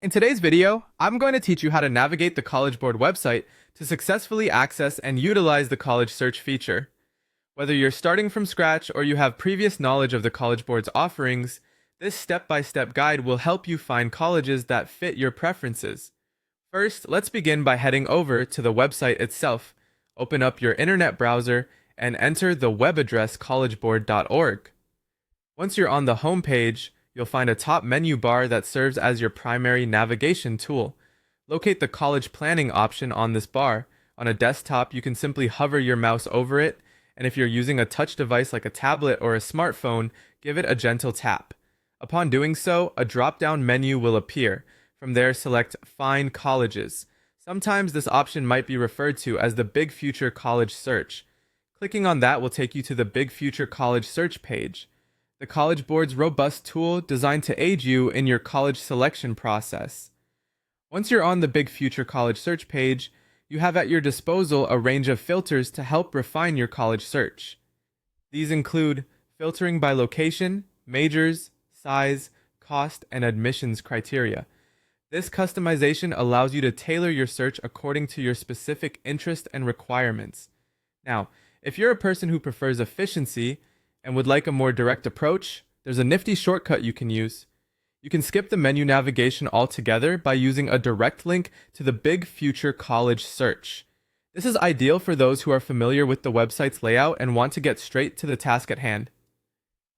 In today's video, I'm going to teach you how to navigate the College Board website to successfully access and utilize the College Search feature. Whether you're starting from scratch or you have previous knowledge of the College Board's offerings, this step-by-step guide will help you find colleges that fit your preferences. First, let's begin by heading over to the website itself. Open up your internet browser and enter the web address collegeboard.org. Once you're on the home page, you'll find a top menu bar that serves as your primary navigation tool. Locate the college planning option on this bar. On a desktop, you can simply hover your mouse over it, and if you're using a touch device like a tablet or a smartphone, give it a gentle tap. Upon doing so, a drop-down menu will appear. From there, select Find Colleges. Sometimes this option might be referred to as the BigFuture College Search. Clicking on that will take you to the BigFuture College Search page. The College Board's robust tool designed to aid you in your college selection process. Once you're on the BigFuture College Search page, you have at your disposal a range of filters to help refine your college search. These include filtering by location, majors, size, cost, and admissions criteria. This customization allows you to tailor your search according to your specific interest and requirements. Now, if you're a person who prefers efficiency and would like a more direct approach, there's a nifty shortcut you can use. You can skip the menu navigation altogether by using a direct link to the BigFuture College Search. This is ideal for those who are familiar with the website's layout and want to get straight to the task at hand.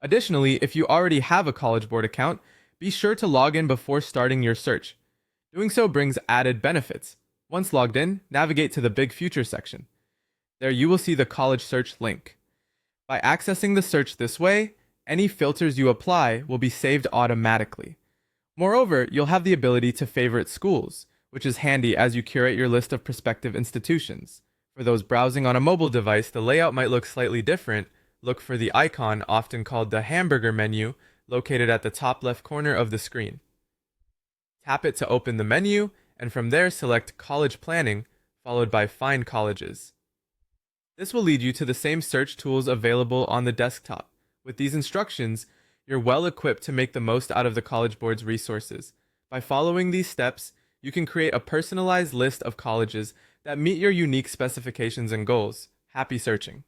Additionally, if you already have a College Board account, be sure to log in before starting your search. Doing so brings added benefits. Once logged in, navigate to the BigFuture section. There you will see the College Search link. By accessing the search this way, any filters you apply will be saved automatically. Moreover, you'll have the ability to favorite schools, which is handy as you curate your list of prospective institutions. For those browsing on a mobile device, the layout might look slightly different. Look for the icon, often called the hamburger menu, located at the top left corner of the screen. Tap it to open the menu, and from there select College Planning, followed by Find Colleges. This will lead you to the same search tools available on the desktop. With these instructions, you're well equipped to make the most out of the College Board's resources. By following these steps, you can create a personalized list of colleges that meet your unique specifications and goals. Happy searching!